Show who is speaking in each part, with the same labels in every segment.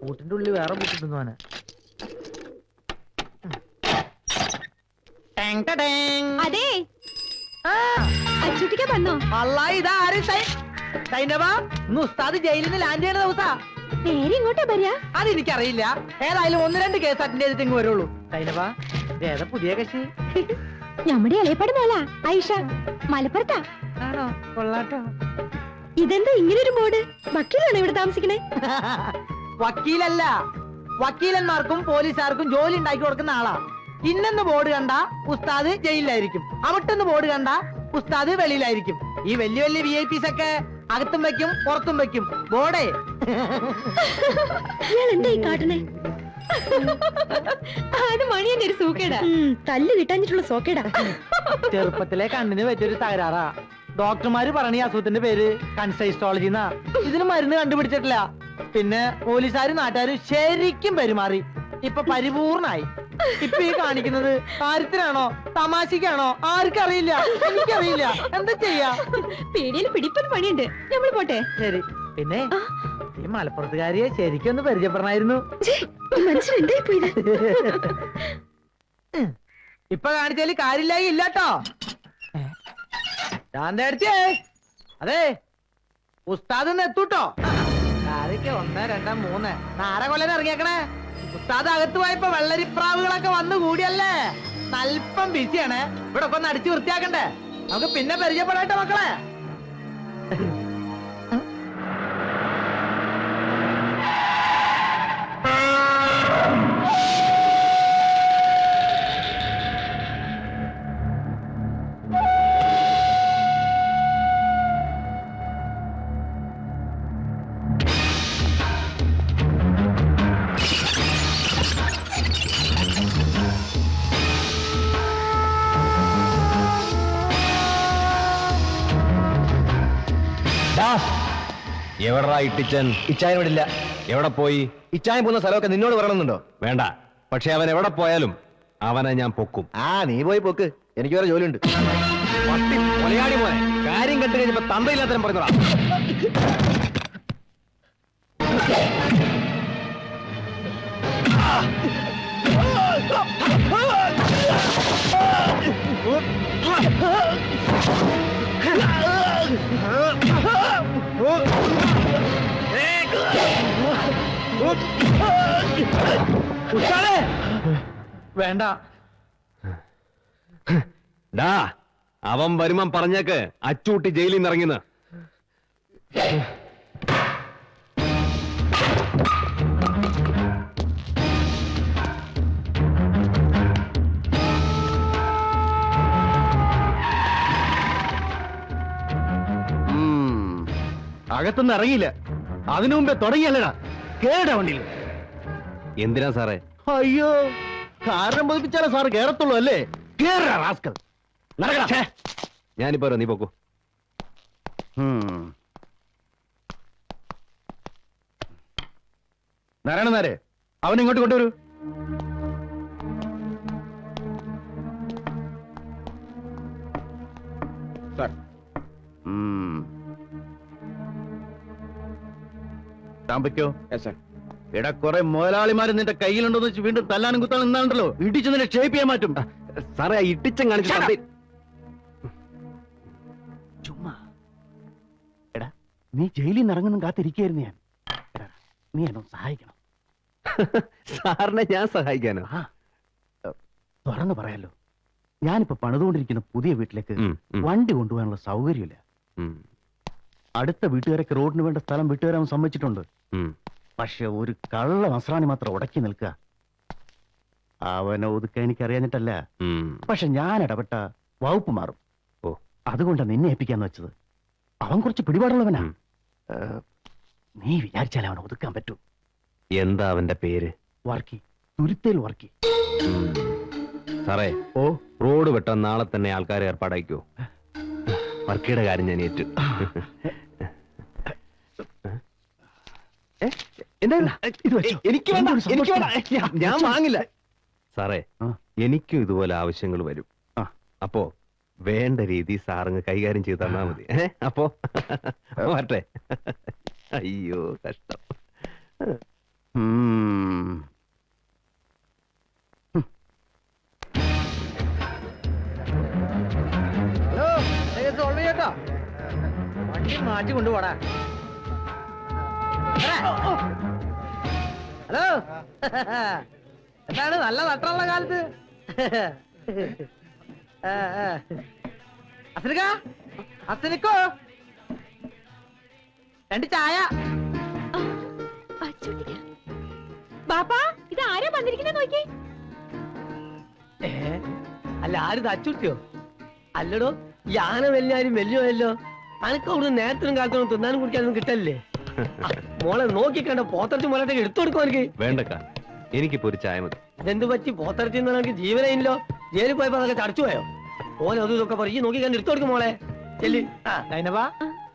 Speaker 1: കൂട്ടിന്റെ ഉള്ളിൽ വേറെ കൂട്ടിട്ടുന്നു അവനെ.
Speaker 2: അതെ അച്ചൂട്ടിക്ക് വന്നോ?
Speaker 1: ഉസ്താദ് ജയിലിൽ നിന്ന് ലാൻഡ് ചെയ്യുന്ന ദിവസാ.
Speaker 2: നേരെ ഇങ്ങോട്ടാ വരിക?
Speaker 1: അതെനിക്കറിയില്ല. ഏതായാലും 1-2 കേസ് അറ്റൻഡ് ചെയ്തിട്ട് ഇങ്ങ് വരുള്ളൂ. സൈനബ ഏതാ പുതിയ കക്ഷി?
Speaker 2: നമ്മുടെ ഇളയപ്പാട് മോളാ ഐഷ, മലപ്പുറത്താ.
Speaker 1: ആണോ? കൊള്ളാട്ടോ.
Speaker 2: ഇതെന്താ ഇങ്ങനെ ഒരു ബോർഡ്? വക്കീലാണോ ഇവിടെ താമസിക്കണേ?
Speaker 1: വക്കീലല്ല, വക്കീലന്മാർക്കും പോലീസുകാർക്കും ജോലി ഉണ്ടാക്കി കൊടുക്കുന്ന ആളാ. ഇന്നെന്ന് ബോർഡ് കണ്ട ഉസ്താദ് ജയിലിലായിരിക്കും, അവിട്ടെന്ന് ബോർഡ് കണ്ട ഉസ്താദ് വെളിയിലായിരിക്കും. ഈ വലിയ വലിയ VIP ഒക്കെ അകത്തും വെക്കും പുറത്തും വെക്കും ബോർഡേ.
Speaker 2: എന്താ ഈ കാട്ടണേ? അത് മണിയന്റെ ഒരു സൂക്കേടാ, തല്ല് കിട്ടാഞ്ഞിട്ടുള്ള സോക്കേടാ.
Speaker 1: ചെറുപ്പത്തിലെ കണ്ണിന് പറ്റിയൊരു തകരാറാ. ഡോക്ടർമാര് പറഞ്ഞ അസുഖത്തിന്റെ പേര് കൺസൈസ്റ്റോളജി എന്നാ. ഇതിന് മരുന്ന് കണ്ടുപിടിച്ചിട്ടില്ല. പിന്നെ പോലീസുകാരും നാട്ടുകാരും ശരിക്കും പെരുമാറി. ഇപ്പൊ പരിപൂർണായി. ഇപ്പൊ ഈ കാണിക്കുന്നത് കാര്യത്തിനാണോ തമാശക്കാണോ ആർക്കറിയില്ല, എനിക്കറിയില്ല. എന്താ ചെയ്യാ?
Speaker 2: പേടിയിൽ പിടിപ്പൻ പണിയുണ്ട്. നമ്മൾ പോട്ടെ.
Speaker 1: ശരി. പിന്നെ ഈ മലപ്പുറത്തുകാരിയെ ശരിക്കും ഒന്ന് പരിചയപ്പെടണമായിരുന്നു. ഇപ്പൊ കാണിച്ചാല് കാര്യമില്ലായി ഇല്ലാട്ടോ. ശാന്തേടത്തിയേ, അതെ ഉസ്താദ് എത്തൂട്ടോ. ആരൊക്കെ 1, 2, 3 നാരെ കൊല്ലം ഇറങ്ങിയേക്കണേ. ഉസ്താദ് അകത്ത് പോയപ്പോ വെള്ളരിപ്രാവുകളൊക്കെ വന്നു കൂടിയല്ലേ. അല്പം ബിസിയാണ്. ഇവിടെ ഒക്കെ ഒന്ന് അടിച്ചു വൃത്തിയാക്കണ്ടേ. നമുക്ക് പിന്നെ പരിചയപ്പെടാട്ടോ മക്കളെ.
Speaker 3: എവിടാ ഇട്ടിച്ചൻ?
Speaker 4: ഇച്ചായൻ വിടില്ല.
Speaker 3: എവിടെ പോയി?
Speaker 4: ഇച്ചായൻ പോകുന്ന സ്ഥലമൊക്കെ നിന്നോട് പറയണമെന്നുണ്ടോ?
Speaker 3: വേണ്ട. പക്ഷെ അവൻ എവിടെ പോയാലും അവനെ ഞാൻ പൊക്കും.
Speaker 4: നീ പോയി പൊക്ക്, എനിക്ക് വേറെ ജോലിയുണ്ട്.
Speaker 3: പട്ടി കൊലയാടി മോനെ, കാര്യം കണ്ടു കഴിഞ്ഞപ്പോ തന്തയില്ലാത്തരം പറഞ്ഞോടാ.
Speaker 1: വേണ്ട.
Speaker 3: അവൻ വരുമ്പം പറഞ്ഞേക്ക് അച്ചൂട്ടി ജയിലിൽ നിന്ന് ഇറങ്ങിന്ന്.
Speaker 4: അകത്തൊന്നും ഇറങ്ങിയില്ല. അതിനു മുമ്പേ തുടങ്ങിയല്ലടാ. കേടാ വണ്ടിയിൽ.
Speaker 3: എന്തിനാ സാറേ?
Speaker 4: അയ്യോ, കാരണം പതിപ്പിച്ചാലേ സാറ് കേറത്തുള്ളൂ അല്ലേ?
Speaker 3: ഞാനിപ്പോ നീ പോക്കൂ.
Speaker 4: നാരായണനാരെ, അവൻ ഇങ്ങോട്ട് കൊണ്ടുവരൂ. താമ്പയ്ക്കോ? എടാ, കുറെ മുതലാളിമാര് നിന്റെ കയ്യിലുണ്ടോന്ന് വെച്ച് വീണ്ടും തല്ലാനും കുത്താനും നിന്നാണ്ടല്ലോ, ഇടിച്ച് നിന്നെ ഷേപ്പ് ചെയ്യാൻ മാറ്റും.
Speaker 3: സാറേ, ഇട്ടിച്ചൻ കാണിച്ചു.
Speaker 4: ചുമ്മാ എടാ, നീ ജയിലിൽ നിന്ന് ഇറങ്ങുന്നു കാത്തിരിക്കായിരുന്നു ഞാൻ. നീ എന്നെ സഹായിക്കണം.
Speaker 3: സാറിനെ ഞാൻ സഹായിക്കാനോ?
Speaker 4: തുറന്നു പറയാലോ, ഞാനിപ്പോ പണിതുകൊണ്ടിരിക്കുന്ന പുതിയ വീട്ടിലേക്ക് വണ്ടി കൊണ്ടുപോകാനുള്ള സൗകര്യമില്ല. അടുത്ത വീട്ടുകാരൊക്കെ റോഡിന് വേണ്ട സ്ഥലം വിട്ടുതരാൻ സമ്മതിച്ചിട്ടുണ്ട്. പക്ഷെ ഒരു കള്ള നസ്രാണി മാത്രം ഉടക്കി നിൽക്കുക. അവനെ ഒതുക്കാൻ എനിക്കറിയാഞ്ഞിട്ടല്ല, പക്ഷെ ഞാൻ ഇടപെട്ട വകുപ്പ് മാറും. അതുകൊണ്ടാണ് നിന്നെ ഏൽപ്പിക്കാന്ന് വെച്ചത്. അവൻ കുറച്ച് പിടിപാടുള്ളവനാ. നീ വിചാരിച്ചാലേ അവനെ ഒതുക്കാൻ പറ്റൂ.
Speaker 3: എന്താ അവന്റെ പേര്?
Speaker 4: വർക്കി, തുരുത്തേൽ വർക്കി.
Speaker 3: സാറേ, റോഡ് വെട്ടാൻ നാളെ തന്നെ ആൾക്കാരെ ഏർപ്പാടായിക്കോ. വർക്കിയുടെ കാര്യം ഞാൻ ഏറ്റു.
Speaker 4: എനിക്ക് വേണ്ട, എനിക്ക് വേണ്ട, ഞാൻ വാങ്ങില്ല.
Speaker 3: സാറേ, എനിക്കും ഇതുപോലെ ആവശ്യങ്ങൾ വരും. അപ്പോ വേണ്ട രീതി സാറങ്ങ് കൈകാര്യം ചെയ്ത് തന്നാ മതി. അപ്പോ വരട്ടെ. അയ്യോ, കഷ്ടം.
Speaker 1: മാറ്റി കൊണ്ടുപോടാ. ഹലോ, എന്താണ് നല്ല നട്ടുള്ള കാലത്ത്? അസനിക്കോ 2 ചായ.
Speaker 2: ബാപ്പാ ഇത് ആരാ വന്നിരിക്കുന്ന നോക്കി.
Speaker 5: അല്ല ആരും അച്ചുട്ടിയോ? അല്ലടോ ഈ ആന വലിയാരും വലിയല്ലോ. അനക്ക് അവിടെ നേരത്തിനും കാലത്തോളം തിന്നാനും കുടിക്കാനൊന്നും കിട്ടല്ലേ? മോളെ നോക്കിക്കണ്ട പോത്തറച്ചി മോളത്തേക്ക് എടുത്തു കൊടുക്കും എനിക്ക്.
Speaker 3: വേണ്ടക്ക, എനിക്കിപ്പോ ഒരു ചായ മതി.
Speaker 5: അതെന്ത് പറ്റി? പോത്തറച്ചി എനിക്ക് ജീവനയില്ലോ. ജയിലിൽ പോയപ്പോ അതൊക്കെ ചടച്ചു പോയോ? ഓൻ അതും ഇതൊക്കെ പറയും. നോക്കി കണ്ട് എടുത്തു കൊടുക്കും മോളെ. ചെല്ലി.
Speaker 1: നൈനവാ,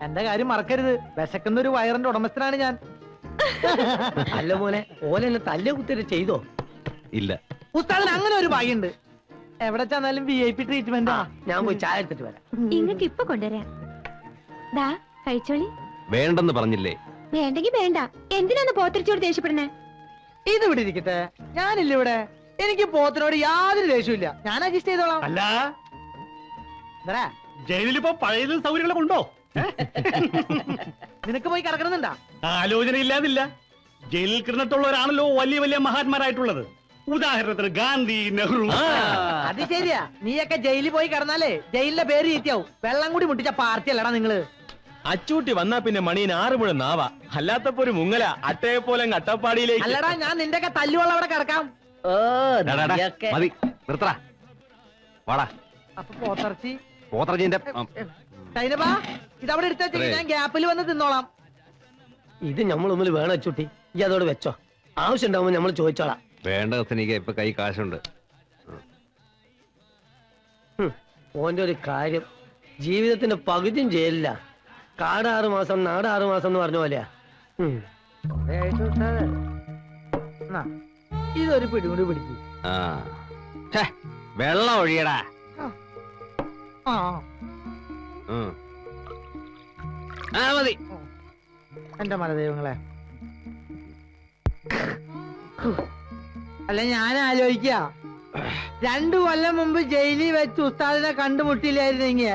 Speaker 1: എന്റെ കാര്യം മറക്കരുത്. വിശക്കുന്ന ഒരു വയറിന്റെ ഉടമസ്ഥനാണ് ഞാൻ.
Speaker 5: അല്ല മോനെ, ഓൻ എന്നെ തല്ലെ കുത്തിട്ട് ചെയ്തോ?
Speaker 3: ഇല്ല.
Speaker 1: ഉസ്താദിന് അങ്ങനെ ഒരു ഭാഗ്യമുണ്ട്. എവിടെ ചെന്നാലും VIP ട്രീറ്റ്മെന്റാ.
Speaker 5: ഞാൻ പോയി ചായ എടുത്തിട്ട് വരാം.
Speaker 2: ഇങ്ങക്ക് ഇപ്പൊ കൊണ്ടുവരാം. ദാ കഴിച്ചോളി.
Speaker 3: വേണ്ടെന്ന് പറഞ്ഞില്ലേ?
Speaker 2: വേണ്ടെങ്കി വേണ്ട. എന്തിനാന്ന് പോത്തിരിച്ചോട് ദേഷ്യപ്പെടുന്നേ?
Speaker 1: ഇത് ഇവിടെ ഇരിക്കട്ടെ, ഞാനില്ല ഇവിടെ. എനിക്ക് പോത്തിനോട് യാതൊരു ദേഷ്യമില്ല. ഞാൻ അഡ്ജസ്റ്റ് ചെയ്തോളാം.
Speaker 6: അല്ല,
Speaker 1: എന്താ
Speaker 6: ജയിലിലിപ്പോ പഴയതിൽ സൗകര്യങ്ങളൊക്കെ ഉണ്ടോ?
Speaker 1: നിനക്ക് പോയി കിടക്കണമെന്നുണ്ടാ?
Speaker 6: ആലോചന ഇല്ലാതില്ല. ജയിലിൽ കിടന്നിട്ടുള്ളവരാണല്ലോ വലിയ വലിയ മഹാത്മാരായിട്ടുള്ളത്. ഉദാഹരണത്തിന് ഗാന്ധി, നെഹ്റു.
Speaker 1: അത് ശരിയാ. നീയൊക്കെ ജയിലിൽ പോയി കിടന്നാലേ ജയിലിന്റെ പേര് ചീത്തയാവും. വെള്ളം കൂടി മുട്ടിച്ച പാർട്ടി അല്ലടാ നിങ്ങള്.
Speaker 7: അച്ചൂട്ടി വന്നാ പിന്നെ മണീന് 6 മുഴ നാവാ. അല്ലാത്തപ്പോ ഒരു മുങ്ങല അട്ടയെ പോലെ അട്ടപ്പാടിയിലേക്ക്.
Speaker 1: അല്ലടാ, ഞാൻ നിന്റെ ഒക്കെ തല്ലുവെള്ളം അവിടെ കിടക്കാം.
Speaker 3: മതി, നിർത്തടാ. വാടാ.
Speaker 1: അപ്പൊ പോത്തിറച്ചി
Speaker 3: പോത്തറച്ചിന്റെ
Speaker 1: സൈനബാ, ഇതവിടെ എടുത്ത ഞാൻ ഗ്യാപ്പിൽ വന്ന് തിന്നോളാം.
Speaker 5: ഇത് നമ്മൾ മുമ്പിൽ വേണം അച്ചുട്ടി. ഈ അതോട് വെച്ചോ. ആവശ്യം ഉണ്ടാവുമ്പോ നമ്മൾ ചോദിച്ചോളാം.
Speaker 3: വേണ്ട ഹസനിക്ക, ഇപ്പൊ കൈ കാശുണ്ട്.
Speaker 5: ഓന്റെ ഒരു കാര്യം, ജീവിതത്തിന്റെ പകുതിയും ജയിലില്ല. കാട് 6 മാസം നാട് 6 മാസം എന്ന് പറഞ്ഞ പോലെയാ.
Speaker 1: ഇതൊരു പിടികൂടി പിടിക്കും.
Speaker 3: വെള്ളം ഒഴിയടാ.
Speaker 1: ആ
Speaker 3: മതി.
Speaker 1: എന്റെ മലദൈവങ്ങളെ, അല്ല ഞാൻ ആലോചിക്ക, 2 കൊല്ലം മുമ്പ് ജയിലിൽ വെച്ച് ഉസ്താദിനെ കണ്ടുമുട്ടില്ലായിരുന്നെങ്കിൽ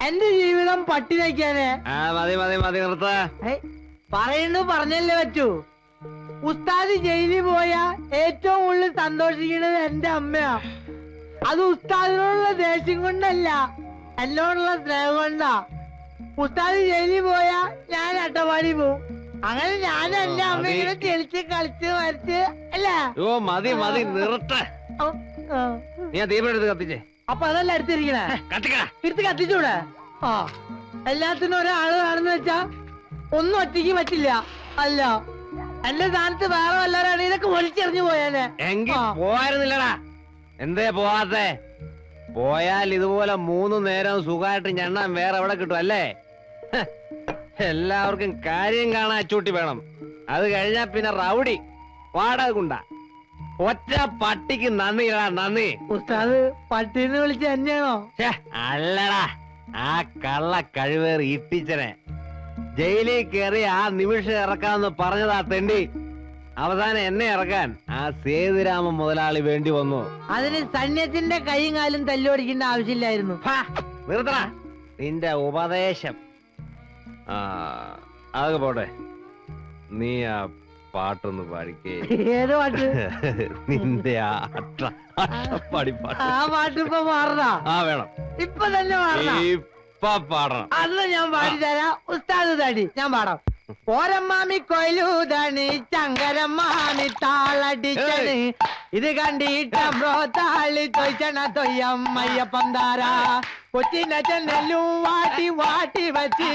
Speaker 1: എന്റെ ജീവിതം പട്ടിണിക്കാനെ.
Speaker 3: മതി മതി മതി, നിർത്ത.
Speaker 1: പറയുന്നു പറഞ്ഞല്ലേ പറ്റൂ. ഉസ്താദ് ജയിലിൽ പോയാ ഏറ്റവും കൂടുതൽ സന്തോഷിക്കുന്നത് എന്റെ അമ്മയാ. അത് ഉസ്താദിനോടുള്ള ദേഷ്യം കൊണ്ടല്ല, എന്നോടുള്ള സ്നേഹം കൊണ്ടാ. ഉസ്താദ് ജയിലിൽ പോയാ ഞാൻ അട്ടപ്പാടി പോവും. അങ്ങനെ ഞാൻ എന്റെ അമ്മയിങ്ങനെ ചെളിച്ച് കളിച്ച് മരിച്ച് അല്ലേ.
Speaker 3: മതി മതി, നിർത്ത. നീ ദീപെടുത്ത് കത്തിച്ചേ.
Speaker 1: അപ്പൊ അതല്ല എടുത്തിരിക്കണേ. എടുത്ത് കത്തിച്ചൂടെ? ആ, എല്ലാത്തിനും ഒരാള് കാണുന്ന വെച്ചാ ഒന്നും ഒറ്റയ്ക്ക് പറ്റില്ല. അല്ല, എന്റെ സ്ഥാനത്ത് വേറെ വല്ലവരാണ് ഇതൊക്കെ ഒളിച്ചെറിഞ്ഞു പോയാനെ.
Speaker 3: എങ്കിൽ പോയായിരുന്നില്ലടാ. എന്തേ പോവാത്തെ? പോയാൽ ഇതുപോലെ 3 നേരം സുഖമായിട്ട് ഞണ്ണാൻ വേറെ എവിടെ കിട്ടും അല്ലേ? എല്ലാവർക്കും കാര്യം കാണാൻ അച്ചൂട്ടി വേണം. അത് കഴിഞ്ഞാ പിന്നെ റൗഡി വാടക കൊണ്ട. ഒറ്റ പട്ടിക്ക് നന്ദിടാ, നന്ദി.
Speaker 1: ഉസ്താദ് പട്ടീന്ന് വിളിച്ച് തന്നെയാണോ?
Speaker 3: അല്ലടാ, ആ കള്ള കഴിവേറി ഇട്ടിച്ചനെ ജയിലിൽ കയറി ആ നിമിഷം ഇറക്കാമെന്ന് പറഞ്ഞതാ തെണ്ടി. അവസാനം എന്നെ ഇറക്കാൻ ആ സേതുരാമ മുതലാളി വേണ്ടി വന്നു.
Speaker 1: അതിന് സൈന്യത്തിന്റെ കൈയും കാലും തല്ലുപടിക്കേണ്ട ആവശ്യമില്ലായിരുന്നു.
Speaker 3: നിർത്തടാ നിന്റെ ഉപദേശം. അതൊക്കെ പോട്ടെ, നീ ആ പാട്ടൊന്ന് പാടിക്കേ.
Speaker 1: ഏത് പാട്ട്?
Speaker 3: നിന്റെ അട്ടപ്പാടി പാട്ട്.
Speaker 1: ആ പാട്ട് ഇപ്പൊ മാറണ?
Speaker 3: വേണം,
Speaker 1: ഇപ്പൊ തന്നെ മാറണ.
Speaker 3: ഇപ്പൊ പാടണം.
Speaker 1: അന്ന് ഞാൻ പാടിത്തരാം. ഉസ്താദ് തടി ഞാൻ പാടാം. പോരമ്മാമി കൊയിലൂതണി ചങ്കരമ്മാമി താളടിച്ചണി ഇത് കണ്ടിട്ടോ താളി തൊയ്ച്ചണ തൊയ്യമ്മയ്യപ്പം താരാ കൊച്ചിന്റെ ചെന്നെല്ലും വാട്ടി വാട്ടി വച്ച്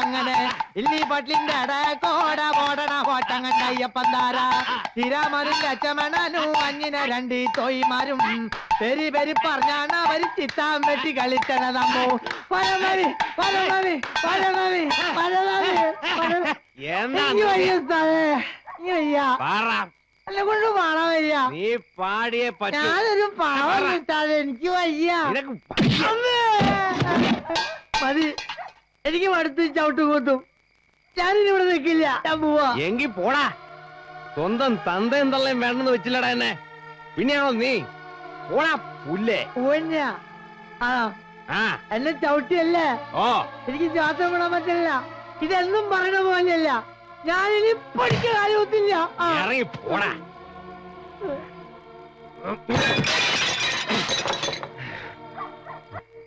Speaker 1: അങ്ങനെ ഇല്ലി പട്ടിന്റെ കോട പോടണ കോട്ടങ്ങണ്ട അയ്യപ്പം താരാ ശ്രീരാമനും അച്ചമണനും അഞ്ഞിനെ 2 തോയിമാരും പെരി പെരി പറഞ്ഞാണ് അവര് ചിത്താൻ വെട്ടി കളിച്ചണതമ്മോ. പരമവി പരമവി പരമവി പരമവി എന്നെ കൊണ്ട് പാടാൻ വയ്യ.
Speaker 3: നീ പാടിയേ പറ്റൂ.
Speaker 1: ഞാനൊരു പാവം കിട്ടാതെ എനിക്ക് വയ്യ. മതി, എനിക്ക് മടുത്ത് ചവിട്ടും കൂത്തും. ഞാനിനി ഇവിടെ നിൽക്കില്ല, ഞാൻ പോവാ.
Speaker 3: എങ്കി പോടാ. സ്വന്തം തന്തയും തള്ളയും വേണ്ടെന്ന് വെച്ചില്ലടാ എന്നെ. പിന്നെയാണോ നീ? പോടാ പുല്ലേ.
Speaker 1: പോഞ്ഞ ആ എന്നെ ചവിട്ടിയല്ലേ?
Speaker 3: ഓ
Speaker 1: എനിക്ക് ശ്വാസം വിടാൻ പറ്റില്ല. ഇതെന്നും പറയുന്ന പോലെയല്ല. ഞാനിനി പഠിച്ച കാര്യമൊത്തില്ല.
Speaker 3: ഇറങ്ങി പോടാ.